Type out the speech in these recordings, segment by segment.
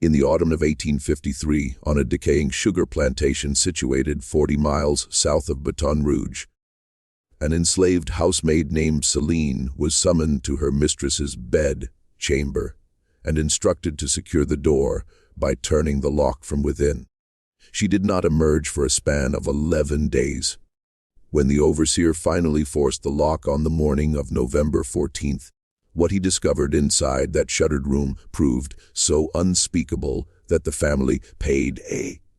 In the autumn of 1853, on a decaying sugar plantation situated 40 miles south of Baton Rouge, an enslaved housemaid named Seline was summoned to her mistress's bed chamber and instructed to secure the door by turning the lock from within. She did not emerge for a span of 11 days. When the overseer finally forced the lock on the morning of November 14th, what he discovered inside that shuttered room proved so unspeakable that the family paid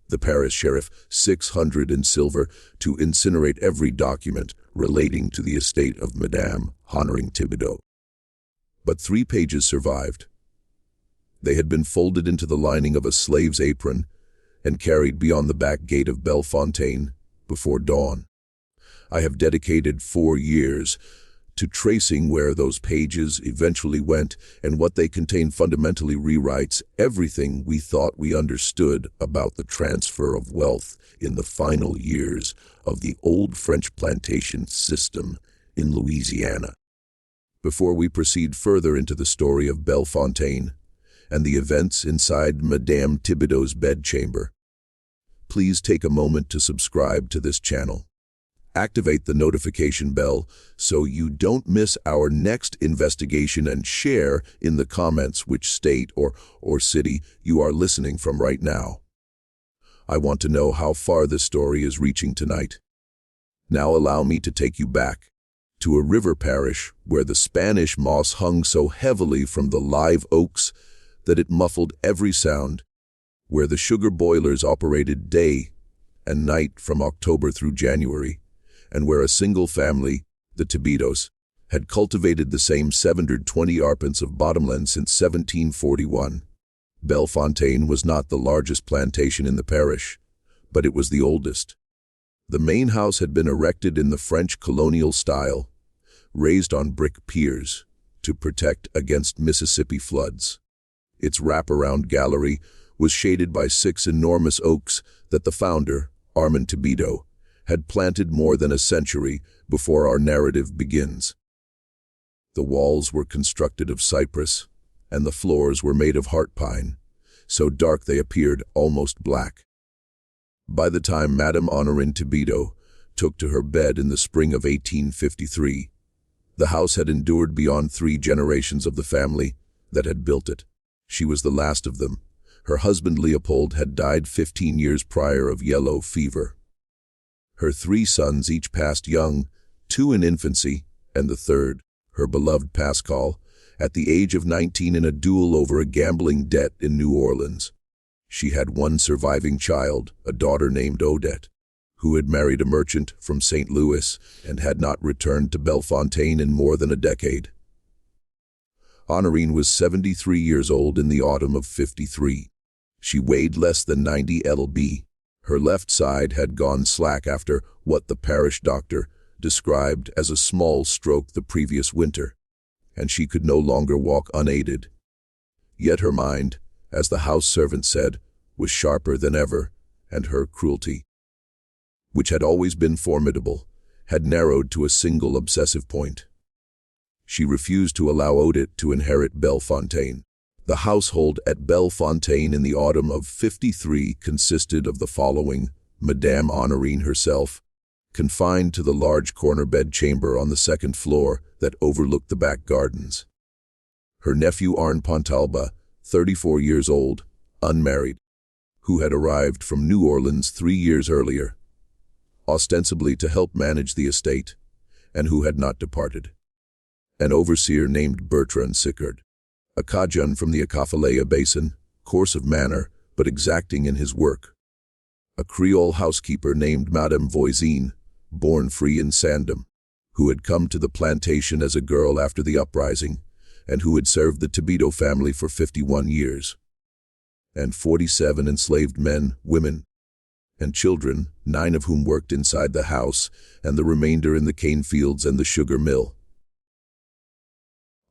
the parish sheriff $600 in silver to incinerate every document relating to the estate of Madame Honorin Tibido. But 3 pages survived. They had been folded into the lining of a slave's apron and carried beyond the back gate of Bellefontaine before dawn. I have dedicated 4 years to tracing where those pages eventually went, and what they contain fundamentally rewrites everything we thought we understood about the transfer of wealth in the final years of the old French plantation system in Louisiana. Before we proceed further into the story of Bellefontaine and the events inside Madame Tibido's bedchamber, please take a moment to subscribe to this channel. Activate the notification bell so you don't miss our next investigation, and share in the comments which state or city you are listening from right now. I want to know how far this story is reaching tonight. Now allow me to take you back to a river parish where the Spanish moss hung so heavily from the live oaks that it muffled every sound, where the sugar boilers operated day and night from October through January, and where a single family, the Tibidos, had cultivated the same 720 arpents of bottomland since 1741. Bellefontaine was not the largest plantation in the parish, but it was the oldest. The main house had been erected in the French colonial style, raised on brick piers to protect against Mississippi floods. Its wraparound gallery was shaded by 6 enormous oaks that the founder, Armand Tibido, had planted more than a century before our narrative begins. The walls were constructed of cypress, and the floors were made of heart pine, so dark they appeared almost black. By the time Madame Honorin Tibido took to her bed in the spring of 1853, the house had endured beyond 3 generations of the family that had built it. She was the last of them. Her husband Leopold had died 15 years prior of yellow fever. Her 3 sons each passed young, 2 in infancy, and the third, her beloved Pascal, at the age of 19 in a duel over a gambling debt in New Orleans. She had 1 surviving child, a daughter named Odette, who had married a merchant from St. Louis and had not returned to Bellefontaine in more than a decade. Honorine was 73 years old in the autumn of 53. She weighed less than 90 lb. Her left side had gone slack after what the parish doctor described as a small stroke the previous winter, and she could no longer walk unaided. Yet her mind, as the house servant said, was sharper than ever, and her cruelty, which had always been formidable, had narrowed to a single obsessive point. She refused to allow Odette to inherit Bellefontaine. The household at Bellefontaine in the autumn of 53 consisted of the following: Madame Honorin herself, confined to the large corner bedchamber on the 2nd floor that overlooked the back gardens. Her nephew Arne Pontalba, 34 years old, unmarried, who had arrived from New Orleans 3 years earlier, ostensibly to help manage the estate, and who had not departed. An overseer named Bertrand Sicard, a Cajun from the Acapulco Basin, coarse of manner but exacting in his work. A Creole housekeeper named Madame Voisin, born free in Sandom, who had come to the plantation as a girl after the uprising, and who had served the Tibido family for 51 years. And 47 enslaved men, women, and children, 9 of whom worked inside the house, and the remainder in the cane fields and the sugar mill.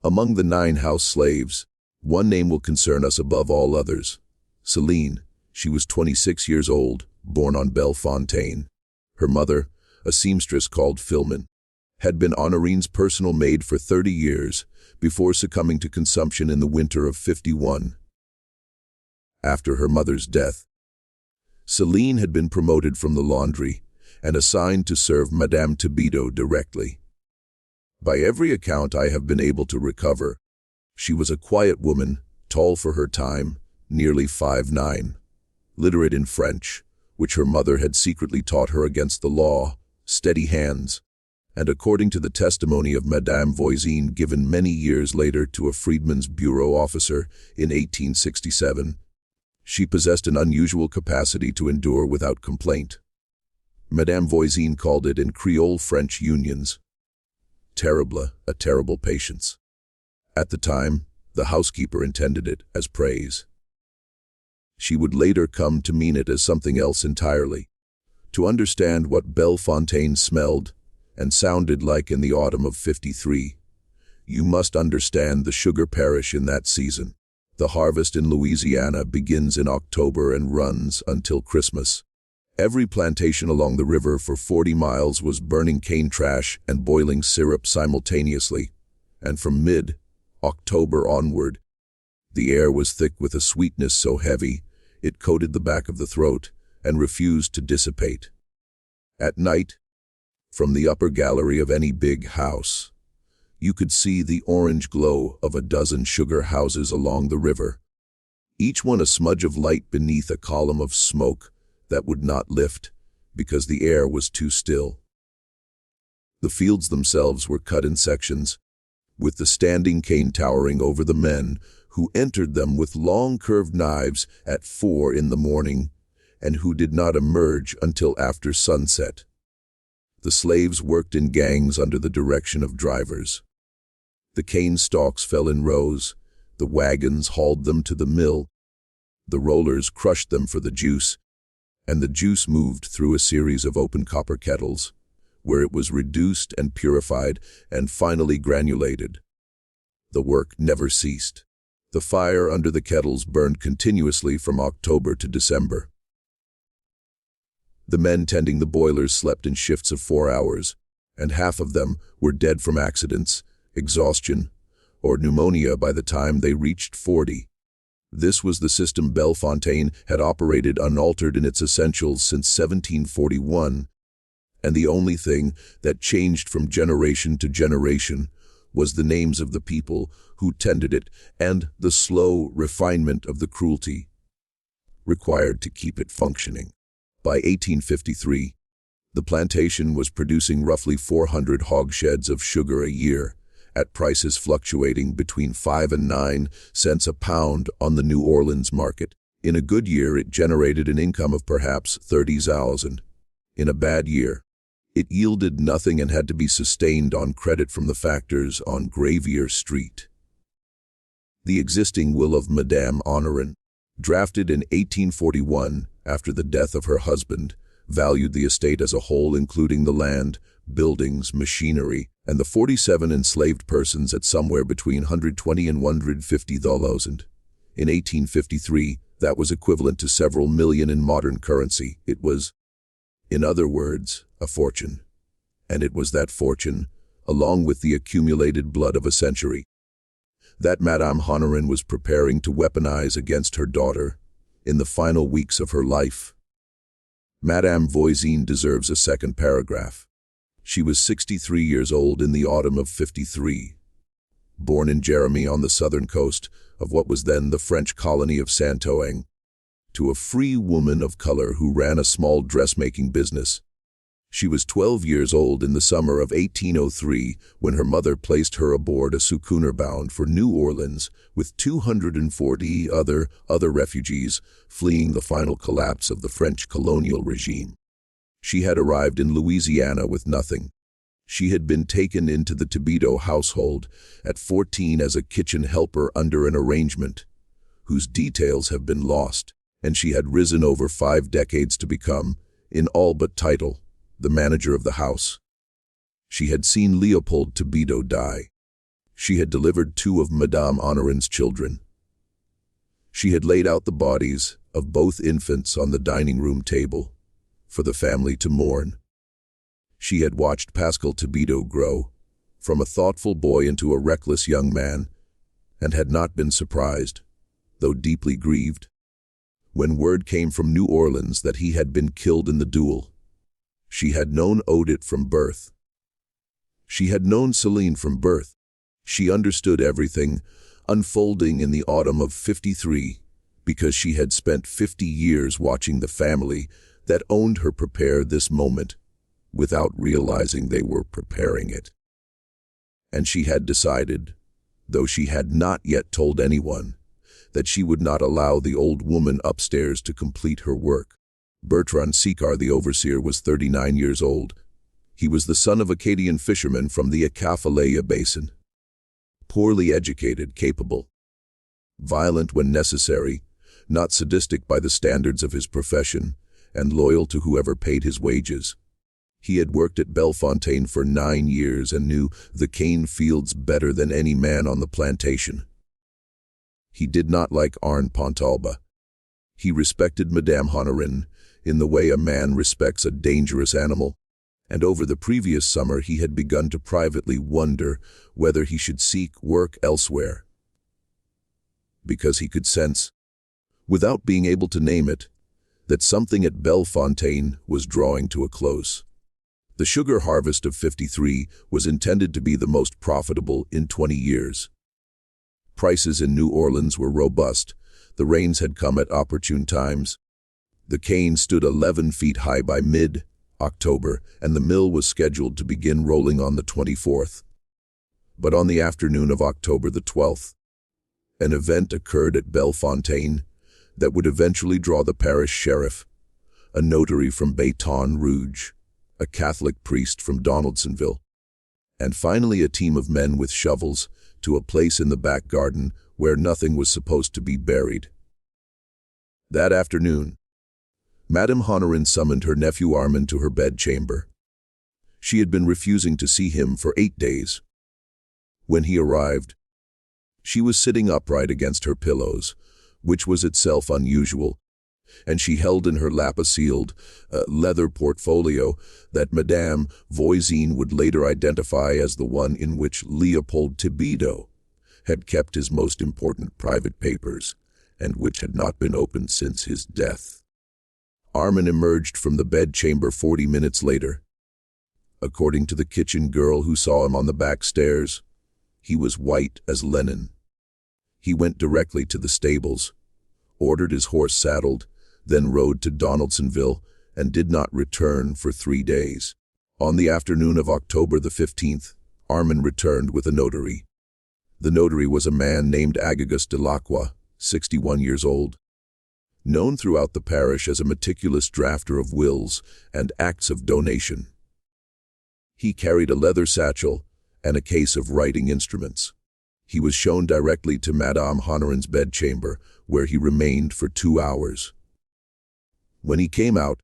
Among the 9 house slaves, one name will concern us above all others: Seline. She was 26 years old, born on Bellefontaine. Her mother, a seamstress called Filman, had been Honorin's personal maid for 30 years before succumbing to consumption in the winter of 51. after her mother's death. Seline had been promoted from the laundry and assigned to serve Madame Tibido directly. By every account I have been able to recover, she was a quiet woman, tall for her time, nearly 5'9", literate in French, which her mother had secretly taught her against the law, steady hands, and according to the testimony of Madame Voisin given many years later to a Freedmen's Bureau officer in 1867, she possessed an unusual capacity to endure without complaint. Madame Voisin called it in Creole French unions, terrible, a terrible patience. At the time, the housekeeper intended it as praise. She would later come to mean it as something else entirely. To understand what Bellefontaine smelled and sounded like in the autumn of '53, you must understand the sugar parish in that season. The harvest in Louisiana begins in October and runs until Christmas. Every plantation along the river for 40 miles was burning cane trash and boiling syrup simultaneously, and from mid-October onward, the air was thick with a sweetness so heavy it coated the back of the throat and refused to dissipate. At night, from the upper gallery of any big house, you could see the orange glow of a dozen sugar houses along the river, each one a smudge of light beneath a column of smoke that would not lift because the air was too still. The fields themselves were cut in sections, with the standing cane towering over the men who entered them with long curved knives at 4 in the morning and who did not emerge until after sunset. The slaves worked in gangs under the direction of drivers. The cane stalks fell in rows, the wagons hauled them to the mill, the rollers crushed them for the juice, and the juice moved through a series of open copper kettles, where it was reduced and purified and finally granulated. The work never ceased. The fire under the kettles burned continuously from October to December. The men tending the boilers slept in shifts of 4 hours, and half of them were dead from accidents, exhaustion, or pneumonia by the time they reached 40. This was the system Bellefontaine had operated unaltered in its essentials since 1741, and the only thing that changed from generation to generation was the names of the people who tended it and the slow refinement of the cruelty required to keep it functioning. By 1853, the plantation was producing roughly 400 hogsheads of sugar a year, at prices fluctuating between 5 and 9 cents a pound on the New Orleans market. In a good year, it generated an income of perhaps 30,000. In a bad year, it yielded nothing and had to be sustained on credit from the factors on Gravier Street. The existing will of Madame Honorin, drafted in 1841 after the death of her husband, valued the estate as a whole, including the land, buildings, machinery, and the 47 enslaved persons at somewhere between $120,000 and $150,000. In 1853, that was equivalent to several million in modern currency. It was, in other words, a fortune. And it was that fortune, along with the accumulated blood of a century, that Madame Honorin was preparing to weaponize against her daughter in the final weeks of her life. Madame Voisin deserves a second paragraph. She was 63 years old in the autumn of '53. Born in Jeremy on the southern coast of what was then the French colony of Saint-Ouen, to a free woman of color who ran a small dressmaking business. She was 12 years old in the summer of 1803 when her mother placed her aboard a schooner bound for New Orleans with 240 other refugees fleeing the final collapse of the French colonial regime. She had arrived in Louisiana with nothing. She had been taken into the Tibido household at 14 as a kitchen helper under an arrangement, whose details have been lost, and she had risen over 5 decades to become, in all but title, the manager of the house. She had seen Leopold Tibido die. She had delivered 2 of Madame Honorin's children. She had laid out the bodies of both infants on the dining room table for the family to mourn. She had watched Pascal Tibido grow from a thoughtful boy into a reckless young man and had not been surprised, though deeply grieved, when word came from New Orleans that he had been killed in the duel. She had known Odette from birth. She had known Seline from birth. She understood everything unfolding in the autumn of '53 because she had spent 50 years watching the family that owned her prepare this moment without realizing they were preparing it. And she had decided, though she had not yet told anyone, that she would not allow the old woman upstairs to complete her work. Bertrand Sicard, the overseer, was 39 years old. He was the son of Acadian fishermen from the Acapulco Basin. Poorly educated, capable, violent when necessary, not sadistic by the standards of his profession, and loyal to whoever paid his wages. He had worked at Bellefontaine for 9 years and knew the cane fields better than any man on the plantation. He did not like Arne Pontalba. He respected Madame Honorin in the way a man respects a dangerous animal, and over the previous summer he had begun to privately wonder whether he should seek work elsewhere. Because he could sense, without being able to name it, that something at Bellefontaine was drawing to a close. The sugar harvest of '53 was intended to be the most profitable in 20 years. Prices in New Orleans were robust. The rains had come at opportune times. The cane stood 11 feet high by mid-October, and the mill was scheduled to begin rolling on the 24th. But on the afternoon of October the 12th, an event occurred at Bellefontaine that would eventually draw the parish sheriff, a notary from Baton Rouge, a Catholic priest from Donaldsonville, and finally a team of men with shovels to a place in the back garden where nothing was supposed to be buried. That afternoon, Madame Honorin summoned her nephew Armand to her bedchamber. She had been refusing to see him for 8 days. When he arrived, she was sitting upright against her pillows, which was itself unusual, and she held in her lap a sealed, leather portfolio that Madame Voisin would later identify as the one in which Leopold Tibido had kept his most important private papers, and which had not been opened since his death. Armand emerged from the bedchamber 40 minutes later. According to the kitchen girl who saw him on the back stairs, he was white as linen. He went directly to the stables, ordered his horse saddled, then rode to Donaldsonville, and did not return for 3 days. On the afternoon of October the 15th, Armand returned with a notary. The notary was a man named Agagus de Lacroix, 61 years old, known throughout the parish as a meticulous drafter of wills and acts of donation. He carried a leather satchel and a case of writing instruments. He was shown directly to Madame Honorin's bedchamber, where he remained for 2 hours. When he came out,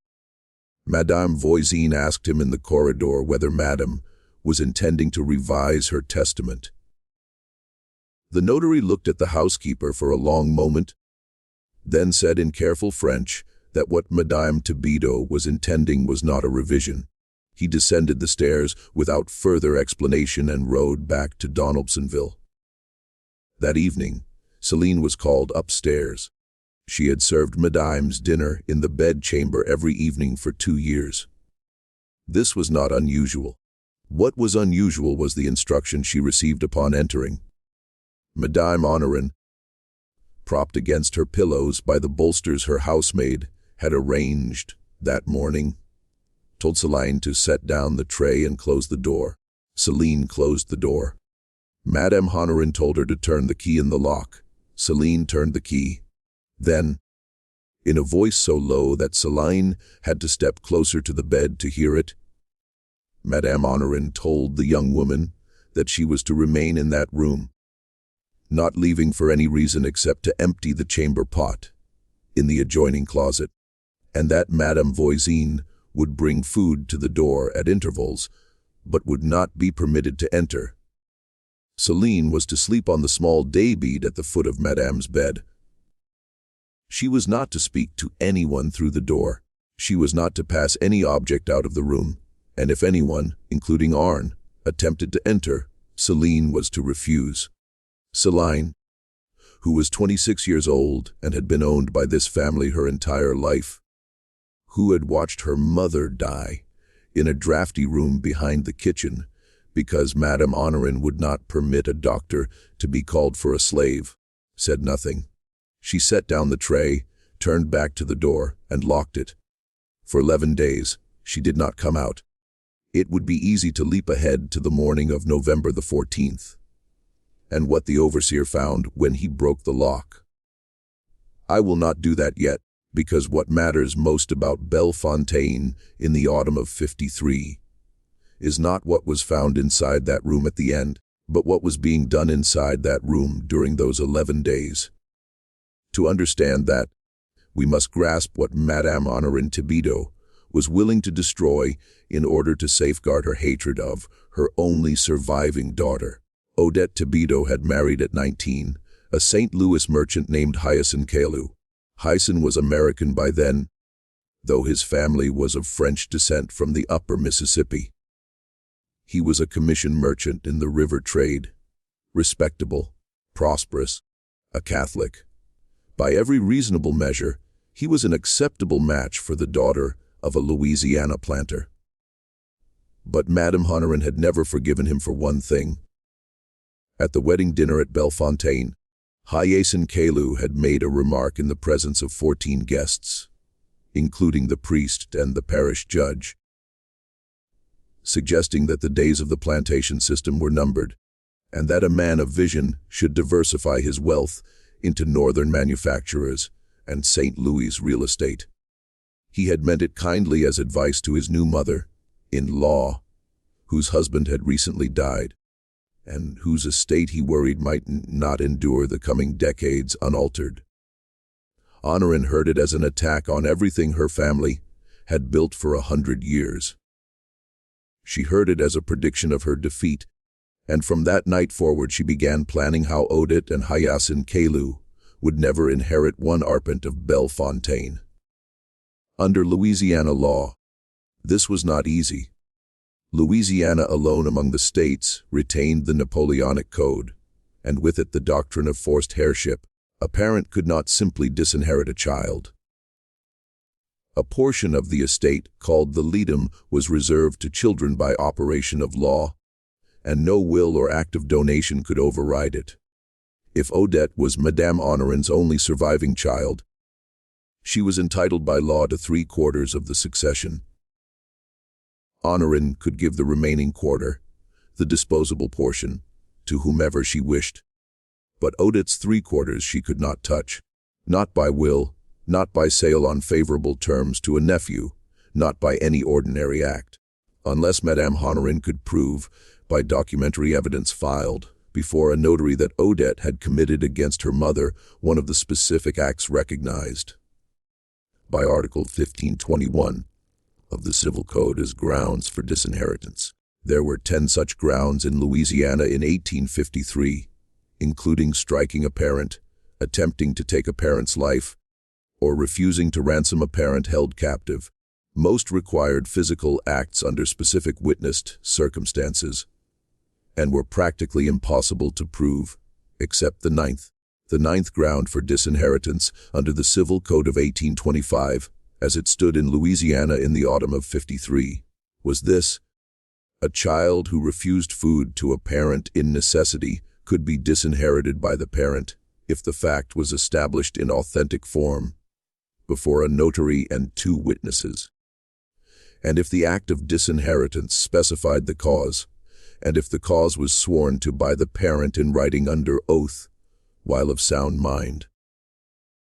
Madame Voisin asked him in the corridor whether Madame was intending to revise her testament. The notary looked at the housekeeper for a long moment, then said in careful French that what Madame Tibido was intending was not a revision. He descended the stairs without further explanation and rode back to Donaldsonville. That evening, Seline was called upstairs. She had served Madame's dinner in the bedchamber every evening for 2 years. This was not unusual. What was unusual was the instruction she received upon entering. Madame Honorin, propped against her pillows by the bolsters her housemaid had arranged that morning, told Seline to set down the tray and close the door. Seline closed the door. Madame Honorin told her to turn the key in the lock. Seline turned the key. Then, in a voice so low that Seline had to step closer to the bed to hear it, Madame Honorin told the young woman that she was to remain in that room, not leaving for any reason except to empty the chamber pot in the adjoining closet, and that Madame Voisin would bring food to the door at intervals, but would not be permitted to enter. Seline was to sleep on the small day-bed at the foot of Madame's bed. She was not to speak to anyone through the door. She was not to pass any object out of the room, and if anyone, including Arne, attempted to enter, Seline was to refuse. Seline, who was 26 years old and had been owned by this family her entire life, who had watched her mother die in a drafty room behind the kitchen because Madame Honorin would not permit a doctor to be called for a slave, said nothing. She set down the tray, turned back to the door, and locked it. For 11 days, she did not come out. It would be easy to leap ahead to the morning of November the 14th, and what the overseer found when he broke the lock. I will not do that yet, because what matters most about Bellefontaine in the autumn of '53 is not what was found inside that room at the end, but what was being done inside that room during those 11 days. To understand that, we must grasp what Madame Honorin Tibido was willing to destroy in order to safeguard her hatred of her only surviving daughter. Odette Tibido had married at 19 a St. Louis merchant named Hyacin Caillou. Hyacin was American by then, though his family was of French descent from the upper Mississippi. He was a commission merchant in the river trade, respectable, prosperous, a Catholic. By every reasonable measure, he was an acceptable match for the daughter of a Louisiana planter. But Madame Honorin had never forgiven him for one thing. At the wedding dinner at Bellefontaine, Hyacin Caillou had made a remark in the presence of 14 guests, including the priest and the parish judge, suggesting that the days of the plantation system were numbered, and that a man of vision should diversify his wealth into northern manufacturers and St. Louis real estate. He had meant it kindly as advice to his new mother-in-law, whose husband had recently died, and whose estate he worried might not endure the coming decades unaltered. Honorin heard it as an attack on everything her family had built for 100 years. She heard it as a prediction of her defeat, and from that night forward she began planning how Odette and Hyacin Caillou would never inherit one arpent of Bellefontaine. Under Louisiana law, this was not easy. Louisiana alone among the states retained the Napoleonic Code, and with it the doctrine of forced heirship. A parent could not simply disinherit a child. A portion of the estate, called the leadum, was reserved to children by operation of law, and no will or act of donation could override it. If Odette was Madame Honorin's only surviving child, she was entitled by law to 3/4 of the succession. Honorin could give the remaining quarter, the disposable portion, to whomever she wished. But Odette's 3/4 she could not touch, not by will, not by sale on favorable terms to a nephew, not by any ordinary act, unless Madame Honorin could prove, by documentary evidence filed before a notary, that Odette had committed against her mother one of the specific acts recognized by Article 1521 of the Civil Code as grounds for disinheritance. There were 10 such grounds in Louisiana in 1853, including striking a parent, attempting to take a parent's life, or refusing to ransom a parent held captive. Most required physical acts under specific witnessed circumstances, and were practically impossible to prove, except the ninth. The ninth ground for disinheritance under the Civil Code of 1825, as it stood in Louisiana in the autumn of '53, was this: a child who refused food to a parent in necessity could be disinherited by the parent if the fact was established in authentic form before a notary and 2 witnesses, and if the act of disinheritance specified the cause, and if the cause was sworn to by the parent in writing under oath while of sound mind.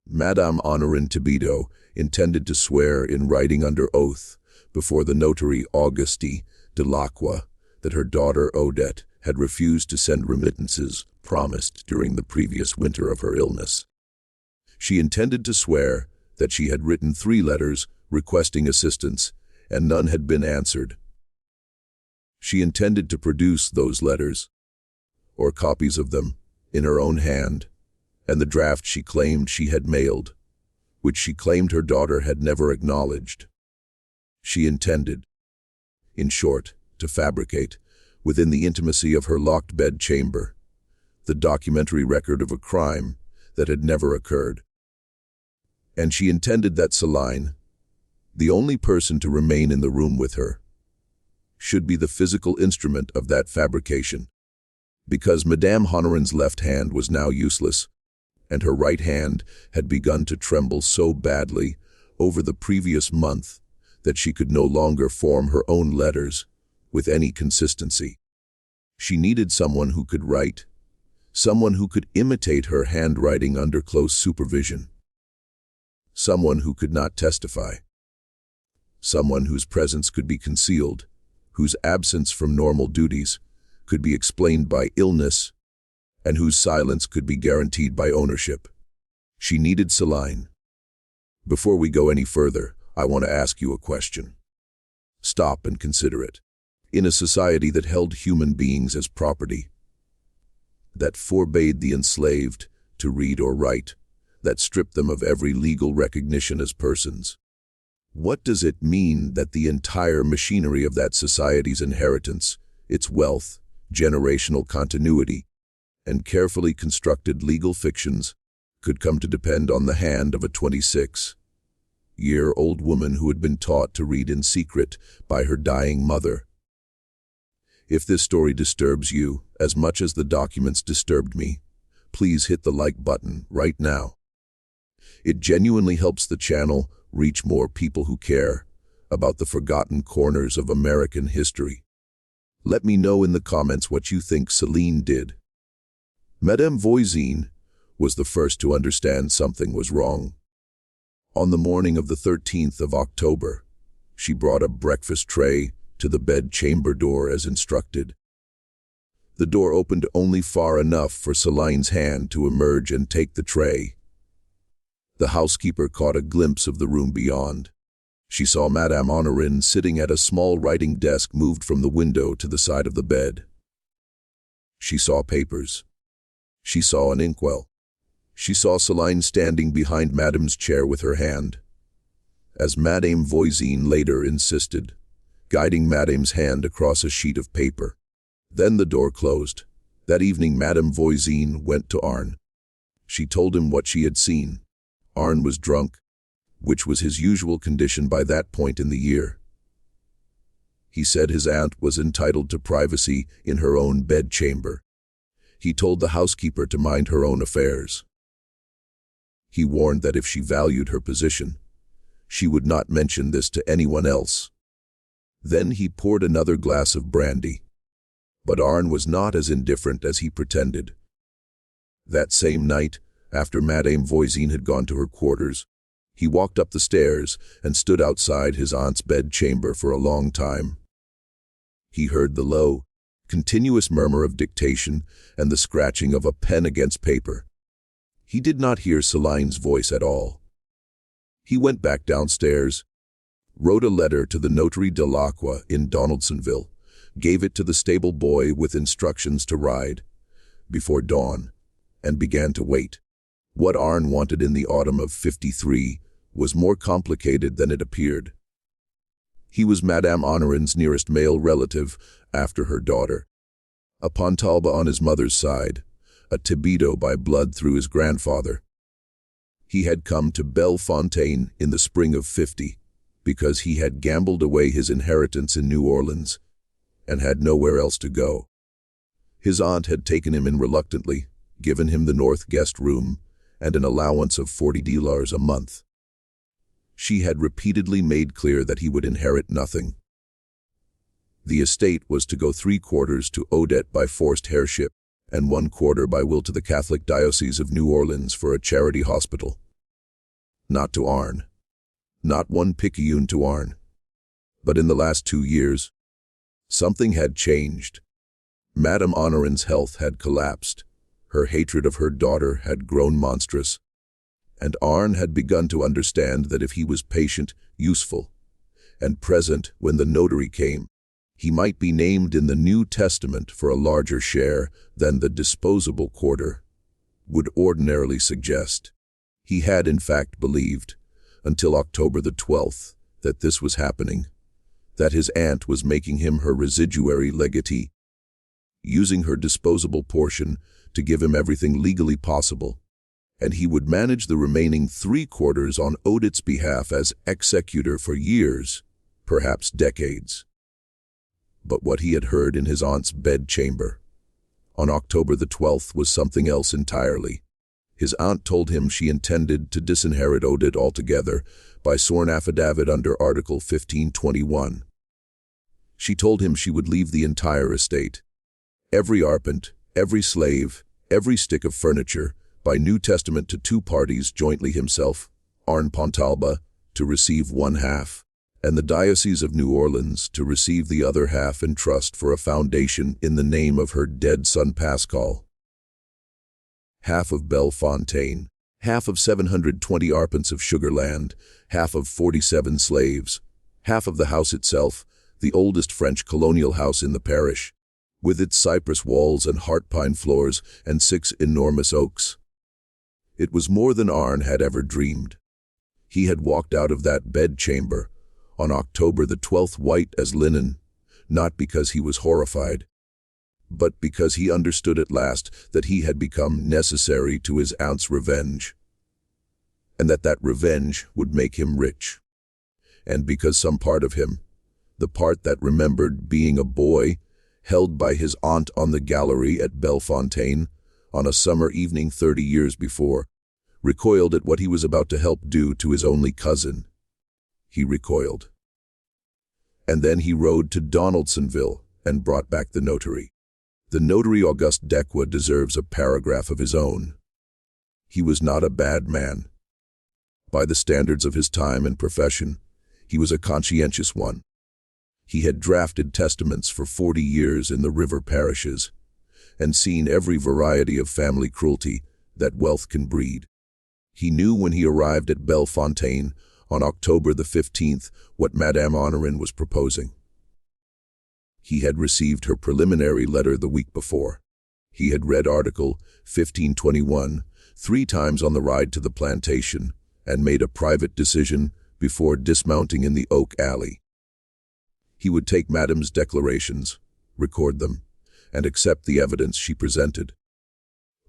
Madame Honorin Tibido intended to swear in writing under oath before the notary Auguste de Lacroix that her daughter Odette had refused to send remittances promised during the previous winter of her illness. She intended to swear that she had written 3 letters requesting assistance, and none had been answered. She intended to produce those letters, or copies of them, in her own hand, and the draft she claimed she had mailed, which she claimed her daughter had never acknowledged. She intended, in short, to fabricate, within the intimacy of her locked bed chamber, the documentary record of a crime that had never occurred. And she intended that Seline, the only person to remain in the room with her, should be the physical instrument of that fabrication. Because Madame Honorin's left hand was now useless, and her right hand had begun to tremble so badly over the previous month that she could no longer form her own letters with any consistency. She needed someone who could write, someone who could imitate her handwriting under close supervision, someone who could not testify, someone whose presence could be concealed, whose absence from normal duties could be explained by illness, and whose silence could be guaranteed by ownership. She needed Seline. Before we go any further, I want to ask you a question. Stop and consider it. In a society that held human beings as property, that forbade the enslaved to read or write, that stripped them of every legal recognition as persons, what does it mean that the entire machinery of that society's inheritance, its wealth, generational continuity, and carefully constructed legal fictions could come to depend on the hand of a 26-year-old woman who had been taught to read in secret by her dying mother? If this story disturbs you as much as the documents disturbed me, please hit the like button right now. It genuinely helps the channel reach more people who care about the forgotten corners of American history. Let me know in the comments what you think Seline did. Madame Voisin was the first to understand something was wrong. On the morning of the 13th of October, she brought a breakfast tray to the bedchamber door as instructed. The door opened only far enough for Seline's hand to emerge and take the tray. The housekeeper caught a glimpse of the room beyond. She saw Madame Honorin sitting at a small writing desk moved from the window to the side of the bed. She saw papers. She saw an inkwell. She saw Seline standing behind Madame's chair with her hand, as Madame Voisin later insisted, guiding Madame's hand across a sheet of paper. Then the door closed. That evening Madame Voisin went to Arne. She told him what she had seen. Arne was drunk, which was his usual condition by that point in the year. He said his aunt was entitled to privacy in her own bedchamber. He told the housekeeper to mind her own affairs. He warned that if she valued her position, she would not mention this to anyone else. Then he poured another glass of brandy. But Arne was not as indifferent as he pretended. That same night, after Madame Voisin had gone to her quarters, he walked up the stairs and stood outside his aunt's bedchamber for a long time. He heard the low, continuous murmur of dictation and the scratching of a pen against paper. He did not hear Seline's voice at all. He went back downstairs, wrote a letter to the Notary de l'Aqua in Donaldsonville, gave it to the stable boy with instructions to ride before dawn, and began to wait. What Arne wanted in the autumn of '53 was more complicated than it appeared. He was Madame Honorin's nearest male relative after her daughter, a Pontalba on his mother's side, a Tibido by blood through his grandfather. He had come to Bellefontaine in the spring of '50 because he had gambled away his inheritance in New Orleans and had nowhere else to go. His aunt had taken him in reluctantly, given him the north guest room and an allowance of $40 a month. She had repeatedly made clear that he would inherit nothing. The estate was to go 3/4 to Odette by forced heirship and 1/4 by will to the Catholic Diocese of New Orleans for a charity hospital. Not to Arne. Not one picayune to Arne. But in the last 2 years, something had changed. Madame Honorin's health had collapsed. Her hatred of her daughter had grown monstrous, and Arne had begun to understand that if he was patient, useful, and present when the notary came, he might be named in the New Testament for a larger share than the disposable quarter would ordinarily suggest. He had in fact believed, until October the 12th, that this was happening, that his aunt was making him her residuary legatee, using her disposable portion to give him everything legally possible, and he would manage the remaining 3/4 on Odette's behalf as executor for years, perhaps decades. But what he had heard in his aunt's bedchamber on October the 12th was something else entirely. His aunt told him she intended to disinherit Odette altogether by sworn affidavit under Article 1521. She told him she would leave the entire estate, every arpent, every slave, every stick of furniture, by New Testament to 2 parties jointly, himself, Arn Pontalba, to receive 1/2, and the Diocese of New Orleans to receive the other half in trust for a foundation in the name of her dead son Pascal. Half of Bellefontaine, half of 720 arpents of sugar land, half of 47 slaves, half of the house itself, the oldest French colonial house in the parish, with its cypress walls and heart pine floors and 6 enormous oaks. It was more than Arn had ever dreamed. He had walked out of that bedchamber on October the 12th white as linen, not because he was horrified, but because he understood at last that he had become necessary to his aunt's revenge, and that revenge would make him rich. And because some part of him, the part that remembered being a boy, held by his aunt on the gallery at Bellefontaine on a summer evening 30 years before, recoiled at what he was about to help do to his only cousin. He recoiled. And then he rode to Donaldsonville and brought back the notary. The notary Auguste Dequa deserves a paragraph of his own. He was not a bad man. By the standards of his time and profession, he was a conscientious one. He had drafted testaments for 40 years in the river parishes and seen every variety of family cruelty that wealth can breed. He knew when he arrived at Bellefontaine on October the 15th what Madame Honorin was proposing. He had received her preliminary letter the week before. He had read Article 1521 3 times on the ride to the plantation and made a private decision before dismounting in the oak alley. He would take Madame's declarations, record them, and accept the evidence she presented.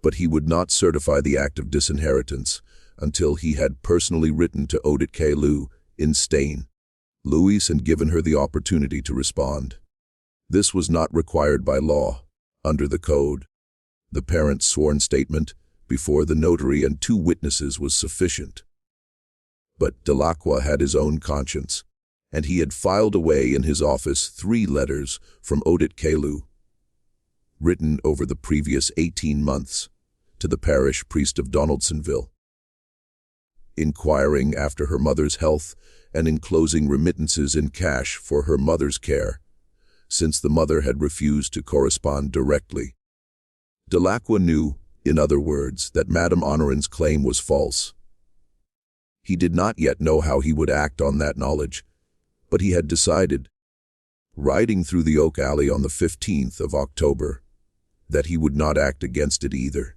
But he would not certify the act of disinheritance until he had personally written to Odette Caillou in Stain, Louis, and given her the opportunity to respond. This was not required by law, under the code. The parent's sworn statement before the notary and 2 witnesses was sufficient. But Delacroix had his own conscience, and he had filed away in his office 3 letters from Odette Caillou, written over the previous 18 months, to the parish priest of Donaldsonville, inquiring after her mother's health and enclosing remittances in cash for her mother's care, since the mother had refused to correspond directly. Delacroix knew, in other words, that Madame Honorin's claim was false. He did not yet know how he would act on that knowledge, but he had decided, riding through the oak alley on the 15th of October, that he would not act against it either.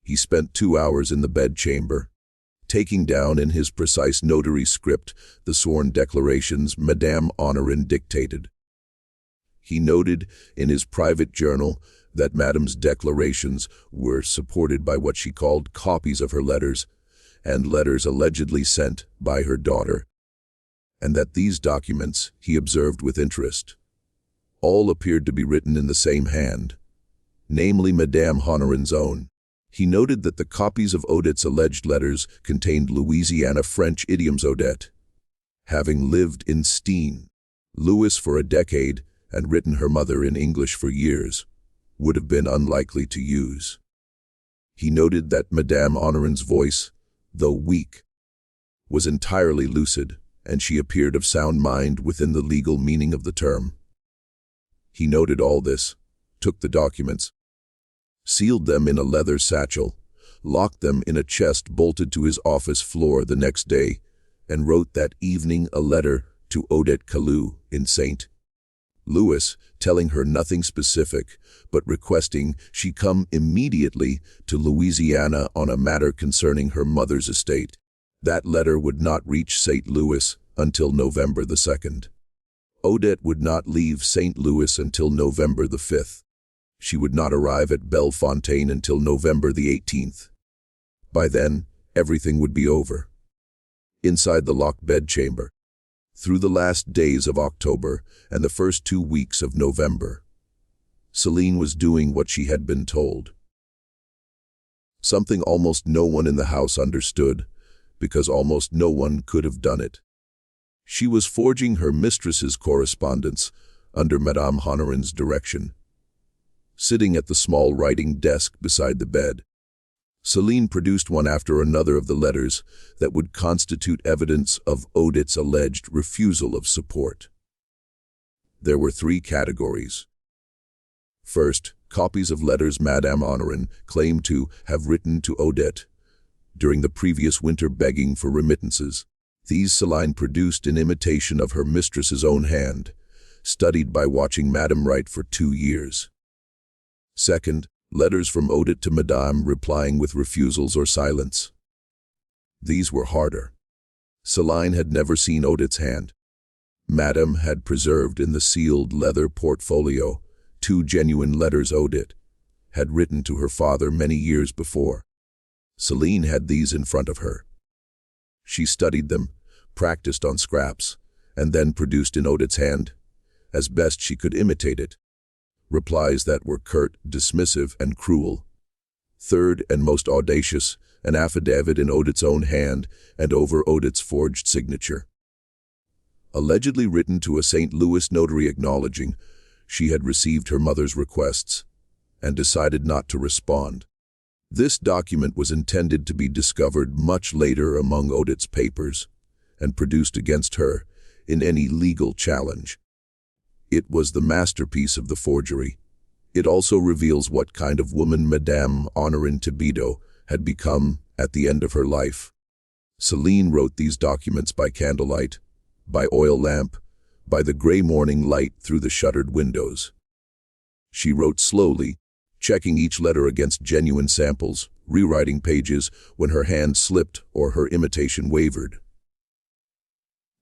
He spent 2 hours in the bedchamber, taking down in his precise notary script the sworn declarations Madame Honorin dictated. He noted in his private journal that Madame's declarations were supported by what she called copies of her letters and letters allegedly sent by her daughter, and that these documents, he observed with interest, all appeared to be written in the same hand, namely Madame Honorin's own. He noted that the copies of Odette's alleged letters contained Louisiana French idioms. Odette, having lived in Steen, Louis for a decade and written her mother in English for years, would have been unlikely to use. He noted that Madame Honorin's voice, though weak, was entirely lucid, and she appeared of sound mind within the legal meaning of the term. He noted all this, took the documents, sealed them in a leather satchel, locked them in a chest bolted to his office floor the next day, and wrote that evening a letter to Odette Caillou in St. Louis, telling her nothing specific, but requesting she come immediately to Louisiana on a matter concerning her mother's estate. That letter would not reach St. Louis until November the 2nd. Odette would not leave St. Louis until November the 5th. She would not arrive at Bellefontaine until November the 18th. By then, everything would be over. Inside the locked bedchamber, through the last days of October and the first 2 weeks of November, Seline was doing what she had been told. Something almost no one in the house understood, because almost no one could have done it. She was forging her mistress's correspondence under Madame Honorin's direction. Sitting at the small writing desk beside the bed, Seline produced one after another of the letters that would constitute evidence of Odette's alleged refusal of support. There were 3 categories. First, copies of letters Madame Honorin claimed to have written to Odette during the previous winter begging for remittances. These Seline produced in imitation of her mistress's own hand, studied by watching Madame write for 2 years. Second, letters from Odette to Madame replying with refusals or silence. These were harder. Seline had never seen Odette's hand. Madame had preserved in the sealed leather portfolio 2 genuine letters Odette had written to her father many years before. Seline had these in front of her. She studied them, practiced on scraps, and then produced in Odette's hand, as best she could imitate it, replies that were curt, dismissive, and cruel. Third, and most audacious, an affidavit in Odette's own hand and over Odette's forged signature. Allegedly written to a St. Louis notary acknowledging she had received her mother's requests and decided not to respond. This document was intended to be discovered much later among Odette's papers and produced against her in any legal challenge. It was the masterpiece of the forgery. It also reveals what kind of woman Madame Honorin Tibido had become at the end of her life. Seline wrote these documents by candlelight, by oil lamp, by the gray morning light through the shuttered windows. She wrote slowly, checking each letter against genuine samples, rewriting pages when her hand slipped or her imitation wavered.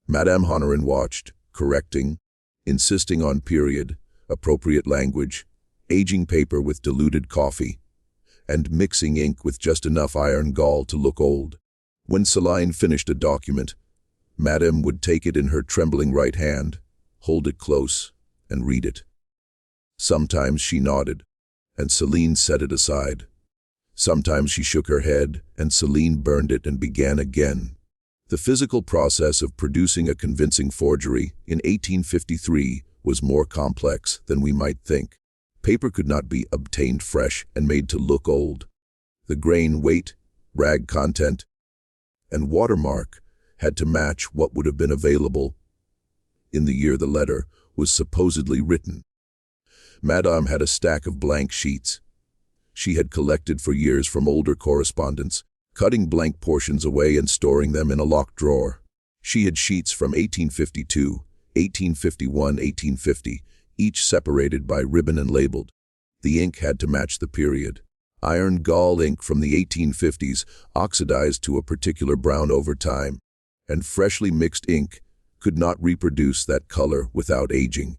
Madame Honorin watched, correcting, insisting on period, appropriate language, aging paper with diluted coffee, and mixing ink with just enough iron gall to look old. When Seline finished a document, Madame would take it in her trembling right hand, hold it close, and read it. Sometimes she nodded, and Seline set it aside. Sometimes she shook her head, and Seline burned it and began again. The physical process of producing a convincing forgery in 1853 was more complex than we might think. Paper could not be obtained fresh and made to look old. The grain weight, rag content, and watermark had to match what would have been available in the year the letter was supposedly written. Madame had a stack of blank sheets she had collected for years from older correspondence, cutting blank portions away and storing them in a locked drawer. She had sheets from 1852, 1851, 1850, each separated by ribbon and labeled. The ink had to match the period. Iron gall ink from the 1850s oxidized to a particular brown over time, and freshly mixed ink could not reproduce that color without aging.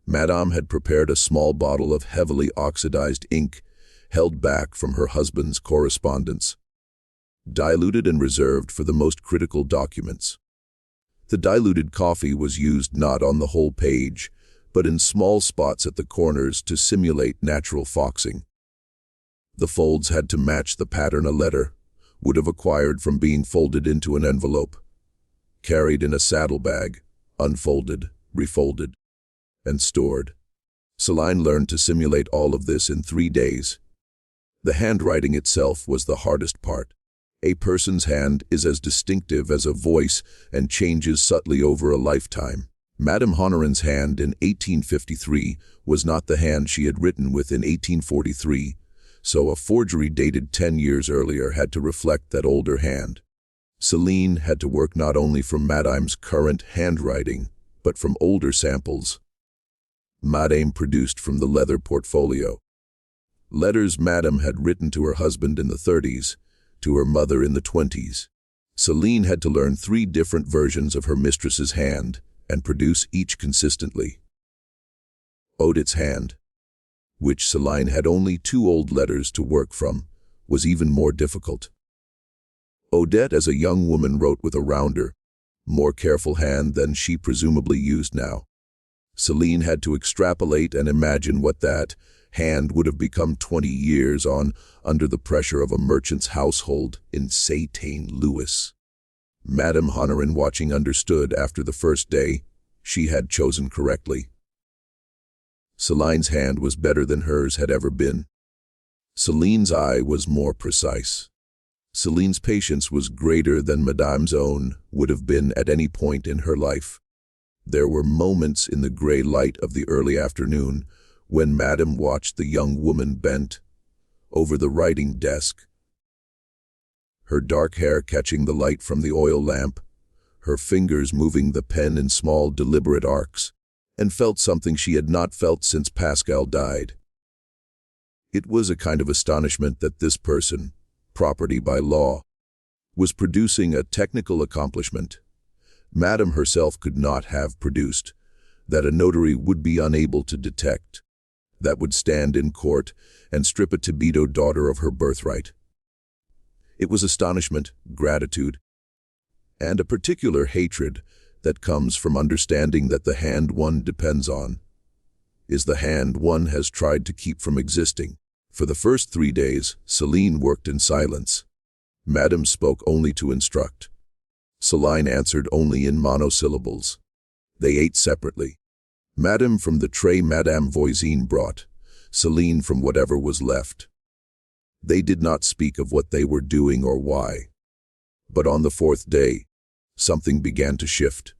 Madame had prepared a small bottle of heavily oxidized ink held back from her husband's correspondence, diluted and reserved for the most critical documents. The diluted coffee was used not on the whole page, but in small spots at the corners to simulate natural foxing. The folds had to match the pattern a letter would have acquired from being folded into an envelope, carried in a saddlebag, unfolded, refolded, and stored. Seline learned to simulate all of this in 3 days. The handwriting itself was the hardest part. A person's hand is as distinctive as a voice and changes subtly over a lifetime. Madame Honorin's hand in 1853 was not the hand she had written with in 1843, so a forgery dated 10 years earlier had to reflect that older hand. Seline had to work not only from Madame's current handwriting, but from older samples Madame produced from the leather portfolio. Letters Madame had written to her husband in the 30s, to her mother in the 20s. Seline had to learn 3 different versions of her mistress's hand and produce each consistently. Odette's hand, which Seline had only 2 old letters to work from, was even more difficult. Odette, as a young woman, wrote with a rounder, more careful hand than she presumably used now. Seline had to extrapolate and imagine what that hand would have become 20 years on under the pressure of a merchant's household in St. Louis. Madame Honorin, watching, understood after the first day she had chosen correctly. Seline's hand was better than hers had ever been. Seline's eye was more precise. Seline's patience was greater than Madame's own would have been at any point in her life. There were moments in the gray light of the early afternoon when Madame watched the young woman bent over the writing desk, her dark hair catching the light from the oil lamp, her fingers moving the pen in small, deliberate arcs, and felt something she had not felt since Pascal died. It was a kind of astonishment that this person, property by law, was producing a technical accomplishment Madame herself could not have produced, that a notary would be unable to detect, that would stand in court and strip a Tibido daughter of her birthright. It was astonishment, gratitude, and a particular hatred that comes from understanding that the hand one depends on is the hand one has tried to keep from existing. For the first 3 days, Seline worked in silence. Madame spoke only to instruct. Seline answered only in monosyllables. They ate separately. Madame from the tray Madame Voisin brought, Seline from whatever was left. They did not speak of what they were doing or why. But on the 4th day, something began to shift.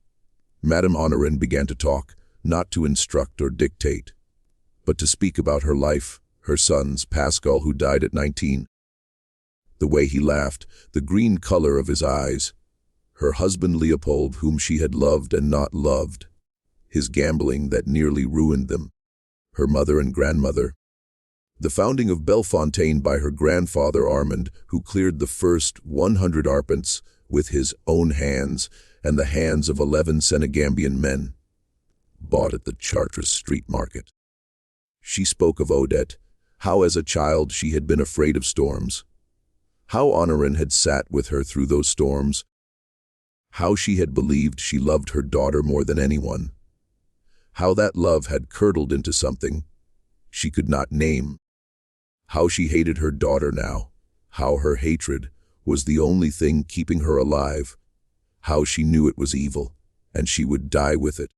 Madame Honorin began to talk, not to instruct or dictate, but to speak about her life, her sons, Pascal, who died at 19. The way he laughed, the green color of his eyes, her husband Leopold, whom she had loved and not loved, his gambling that nearly ruined them, her mother and grandmother, the founding of Bellefontaine by her grandfather Armand, who cleared the first 100 arpents with his own hands and the hands of 11 Senegambian men, bought at the Chartres street market. She spoke of Odette, how as a child she had been afraid of storms, how Honorin had sat with her through those storms, how she had believed she loved her daughter more than anyone, how that love had curdled into something she could not name, how she hated her daughter now, how her hatred was the only thing keeping her alive, how she knew it was evil, and she would die with it,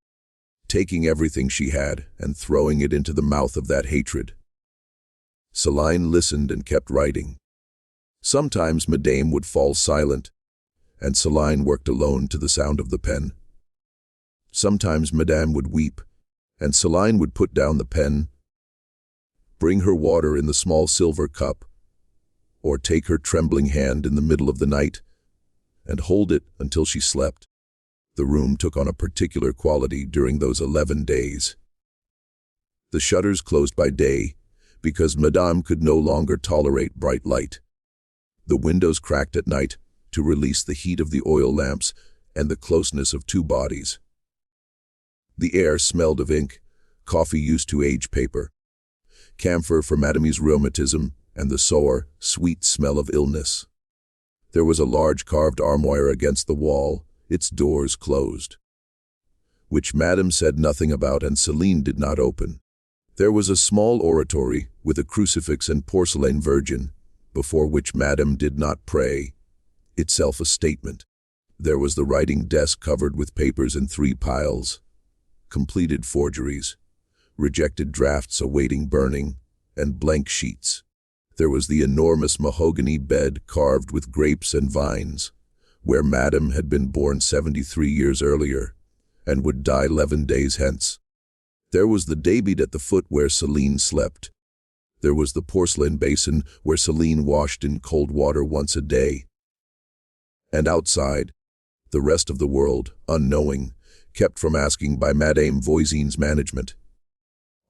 taking everything she had and throwing it into the mouth of that hatred. Seline listened and kept writing. Sometimes Madame would fall silent, and Seline worked alone to the sound of the pen. Sometimes Madame would weep, and Seline would put down the pen, bring her water in the small silver cup, or take her trembling hand in the middle of the night and hold it until she slept. The room took on a particular quality during those 11 days. The shutters closed by day because Madame could no longer tolerate bright light. The windows cracked at night to release the heat of the oil lamps and the closeness of 2 bodies. The air smelled of ink, coffee used to age paper, camphor for Madame's rheumatism, and the sour, sweet smell of illness. There was a large carved armoire against the wall, its doors closed, which Madame said nothing about and Seline did not open. There was a small oratory with a crucifix and porcelain virgin, before which Madame did not pray, itself a statement. There was the writing desk covered with papers in 3 piles, completed forgeries, rejected drafts awaiting burning, and blank sheets. There was the enormous mahogany bed carved with grapes and vines, where Madame had been born 73 years earlier, and would die 11 days hence. There was the daybed at the foot where Seline slept. There was the porcelain basin where Seline washed in cold water once a day. And outside, the rest of the world, unknowing, kept from asking by Madame Voisin's management.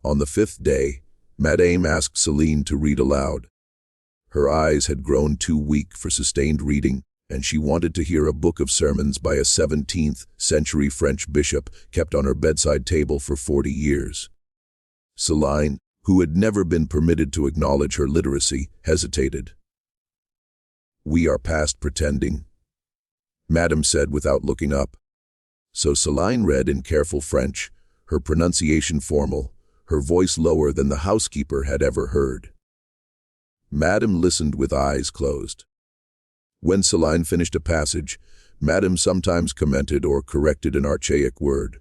On the 5th day, Madame asked Seline to read aloud. Her eyes had grown too weak for sustained reading, and she wanted to hear a book of sermons by a 17th-century French bishop kept on her bedside table for 40 years. Seline, who had never been permitted to acknowledge her literacy, hesitated. "We are past pretending," Madame said without looking up. So Seline read in careful French, her pronunciation formal, her voice lower than the housekeeper had ever heard. Madame listened with eyes closed. When Seline finished a passage, Madame sometimes commented or corrected an archaic word.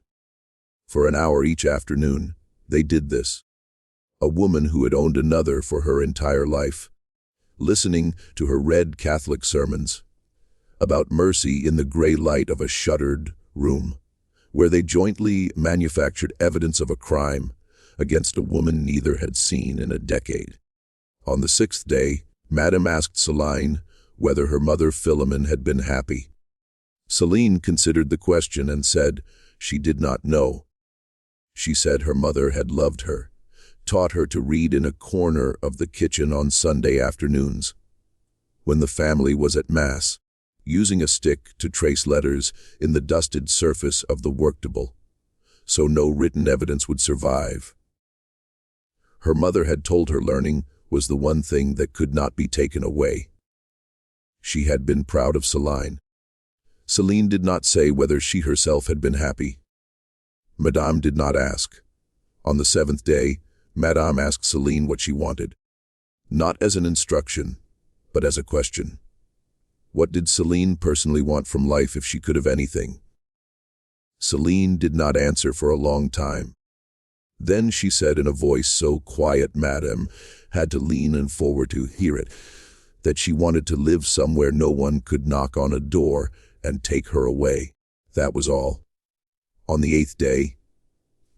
For an hour each afternoon, they did this. A woman who had owned another for her entire life, listening to her read Catholic sermons about mercy in the gray light of a shuttered room, where they jointly manufactured evidence of a crime against a woman neither had seen in a decade. On the 6th day, Madame asked Seline whether her mother Philomene had been happy. Seline considered the question and said she did not know. She said her mother had loved her, taught her to read in a corner of the kitchen on Sunday afternoons, when the family was at Mass, using a stick to trace letters in the dusted surface of the worktable, so no written evidence would survive. Her mother had told her learning was the one thing that could not be taken away. She had been proud of Seline. Seline did not say whether she herself had been happy. Madame did not ask. On the 7th day, Madame asked Seline what she wanted, not as an instruction, but as a question. What did Seline personally want from life if she could have anything? Seline did not answer for a long time. Then she said in a voice so quiet Madame had to lean forward to hear it, that she wanted to live somewhere no one could knock on a door and take her away. That was all. On the 8th day,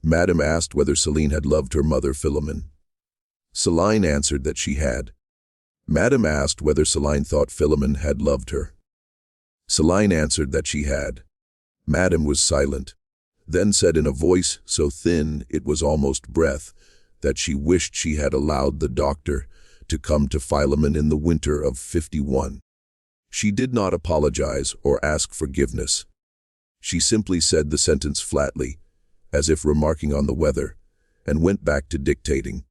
Madame asked whether Seline had loved her mother Philomene. Seline answered that she had. Madame asked whether Seline thought Philomene had loved her. Seline answered that she had. Madame was silent, then said in a voice so thin it was almost breath, that she wished she had allowed the doctor to come to Philomene in the winter of '51. She did not apologize or ask forgiveness. She simply said the sentence flatly, as if remarking on the weather, and went back to dictating.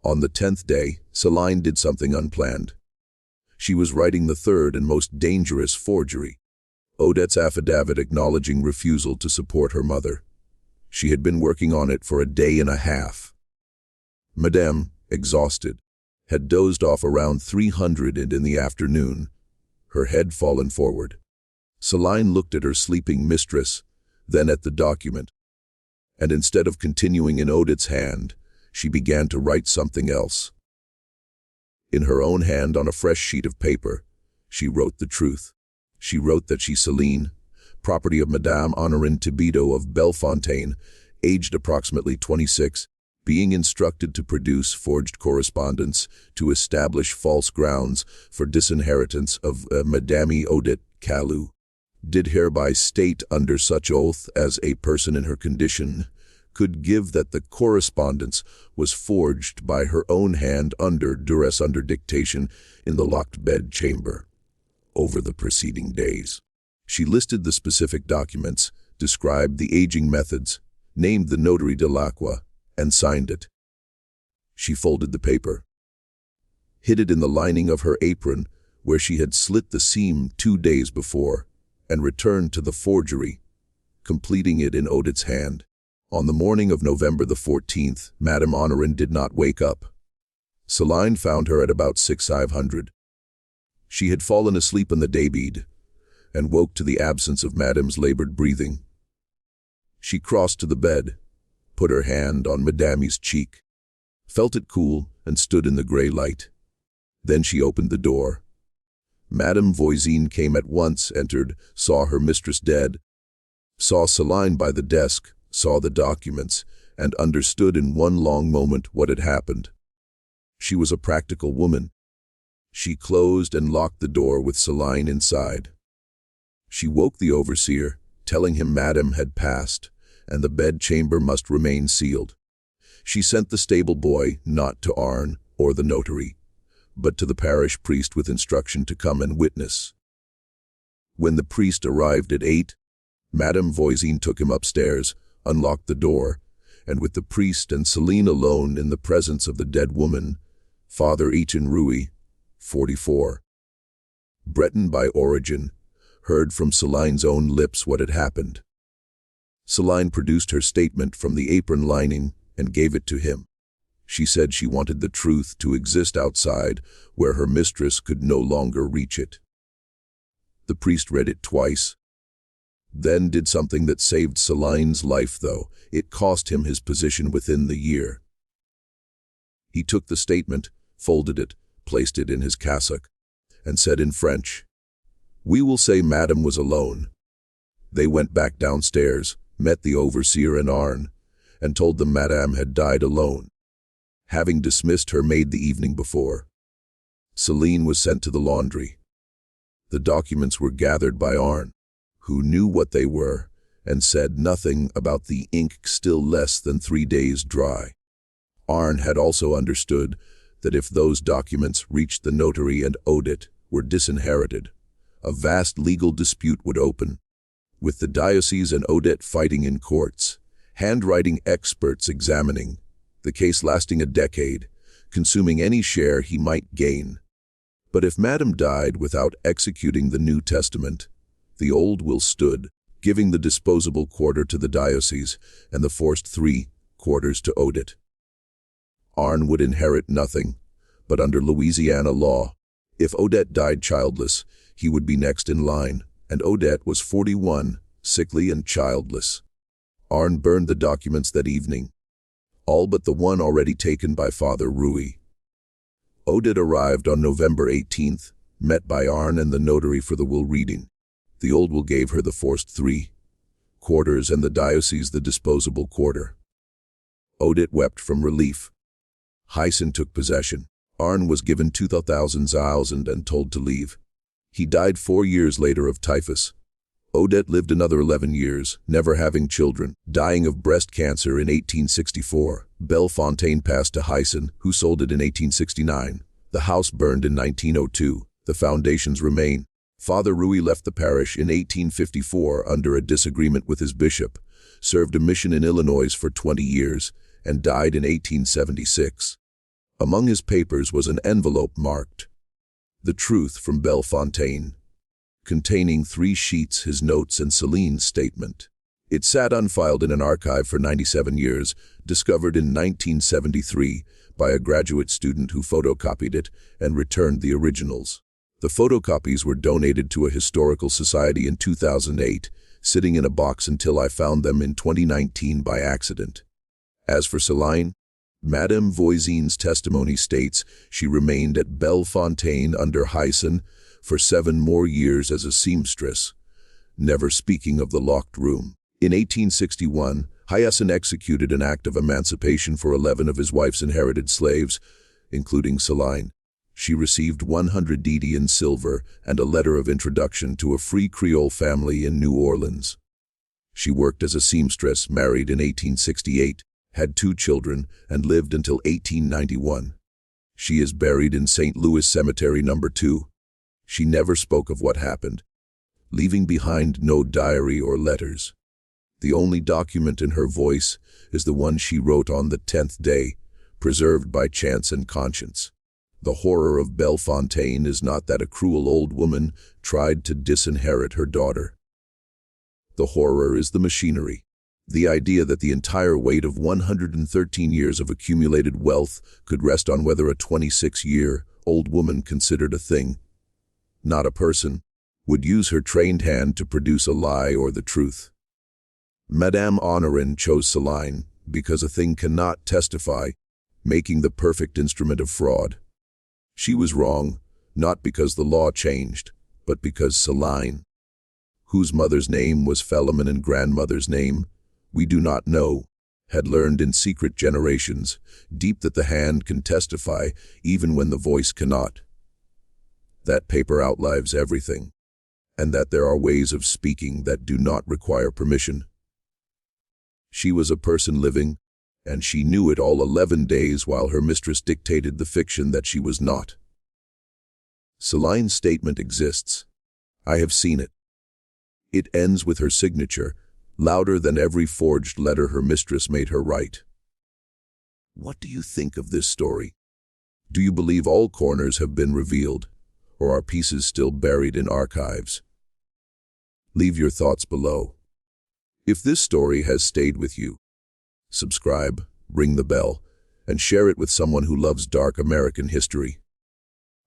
On the 10th day, Seline did something unplanned. She was writing the third and most dangerous forgery, Odette's affidavit acknowledging refusal to support her mother. She had been working on it for a day and a half. Madame, exhausted, had dozed off around 300 in the afternoon, her head fallen forward. Seline looked at her sleeping mistress, then at the document, and instead of continuing in Odette's hand, she began to write something else. In her own hand on a fresh sheet of paper, she wrote the truth. She wrote that she, Seline, property of Madame Honorin Tibido of Bellefontaine, aged approximately 26, being instructed to produce forged correspondence to establish false grounds for disinheritance of Madame Odette Calou, did hereby state under such oath as a person in her condition could give that the correspondence was forged by her own hand under duress under dictation in the locked bed chamber. Over the preceding days, she listed the specific documents, described the aging methods, named the notary de l'Aqua, and signed it. She folded the paper, hid it in the lining of her apron where she had slit the seam 2 days before, and returned to the forgery, completing it in Odette's hand. On the morning of November the 14th, Madame Honorin did not wake up. Seline found her at about 6:500. She had fallen asleep in the daybed, and woke to the absence of Madame's labored breathing. She crossed to the bed, put her hand on Madame's cheek, felt it cool, and stood in the gray light. Then she opened the door. Madame Voisin came at once, entered, saw her mistress dead, saw Seline by the desk, saw the documents, and understood in one long moment what had happened. She was a practical woman. She closed and locked the door with Seline inside. She woke the overseer, telling him Madame had passed, and the bedchamber must remain sealed. She sent the stable boy not to Arne or the notary, but to the parish priest with instruction to come and witness. When the priest arrived at 8, Madame Voisin took him upstairs, unlocked the door, and with the priest and Seline alone in the presence of the dead woman, Father Etienne Rouy, 44, Breton by origin, heard from Seline's own lips what had happened. Seline produced her statement from the apron lining and gave it to him. She said she wanted the truth to exist outside, where her mistress could no longer reach it. The priest read it twice, then did something that saved Seline's life, though it cost him his position within the year. He took the statement, folded it, placed it in his cassock, and said in French, "We will say Madame was alone." They went back downstairs, met the overseer and Arn, and told them Madame had died alone, having dismissed her maid the evening before. Seline was sent to the laundry. The documents were gathered by Arn, who knew what they were, and said nothing about the ink still less than 3 days dry. Arn had also understood that if those documents reached the notary and Odette were disinherited, a vast legal dispute would open, with the diocese and Odette fighting in courts, handwriting experts examining, the case lasting a decade, consuming any share he might gain. But if Madame died without executing the New Testament, the Old will stood, giving the disposable quarter to the diocese and the forced 3 quarters to Odette. Arn would inherit nothing, but under Louisiana law, if Odette died childless, he would be next in line, and Odette was 41, sickly and childless. Arn burned the documents that evening, all but the one already taken by Father Rui. Odette arrived on November 18th, met by Arn and the notary for the will reading. The Old will gave her the forced 3 quarters and the diocese the disposable quarter. Odette wept from relief. Hyson took possession. Arn was given 2,000 zals and told to leave. He died 4 years later of typhus. Odette lived another 11 years, never having children, dying of breast cancer in 1864. Bellefontaine passed to Hyson, who sold it in 1869. The house burned in 1902. The foundations remain. Father Rui left the parish in 1854 under a disagreement with his bishop, served a mission in Illinois for 20 years, and died in 1876. Among his papers was an envelope marked, "The Truth from Bellefontaine," containing 3 sheets, his notes and Seline's statement. It sat unfiled in an archive for 97 years, discovered in 1973 by a graduate student who photocopied it and returned the originals. The photocopies were donated to a historical society in 2008, sitting in a box until I found them in 2019 by accident. As for Seline, Madame Voisin's testimony states she remained at Bellefontaine under Hyson for 7 more years as a seamstress, never speaking of the locked room. In 1861, Hyson executed an act of emancipation for 11 of his wife's inherited slaves, including Seline. She received 100 deedi in silver and a letter of introduction to a free Creole family in New Orleans. She worked as a seamstress, married in 1868, had 2 children, and lived until 1891. She is buried in St. Louis Cemetery No. 2. She never spoke of what happened, leaving behind no diary or letters. The only document in her voice is the one she wrote on the 10th day, preserved by chance and conscience. The horror of Bellefontaine is not that a cruel old woman tried to disinherit her daughter. The horror is the machinery. The idea that the entire weight of 113 years of accumulated wealth could rest on whether a 26-year-old woman considered a thing, not a person, would use her trained hand to produce a lie or the truth. Madame Honorin chose Seline because a thing cannot testify, making the perfect instrument of fraud. She was wrong, not because the law changed, but because Seline, whose mother's name was Philemon and grandmother's name, we do not know, had learned in secret generations, deep that the hand can testify even when the voice cannot. That paper outlives everything, and that there are ways of speaking that do not require permission. She was a person living, and she knew it all 11 days while her mistress dictated the fiction that she was not. Seline's statement exists. I have seen it. It ends with her signature, louder than every forged letter her mistress made her write. What do you think of this story? Do you believe all corners have been revealed, or are pieces still buried in archives? Leave your thoughts below. If this story has stayed with you, subscribe, ring the bell, and share it with someone who loves dark American history.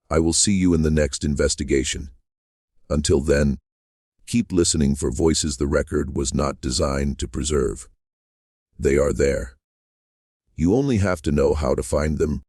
I will see you in the next investigation. Until then, keep listening for voices the record was not designed to preserve. They are there. You only have to know how to find them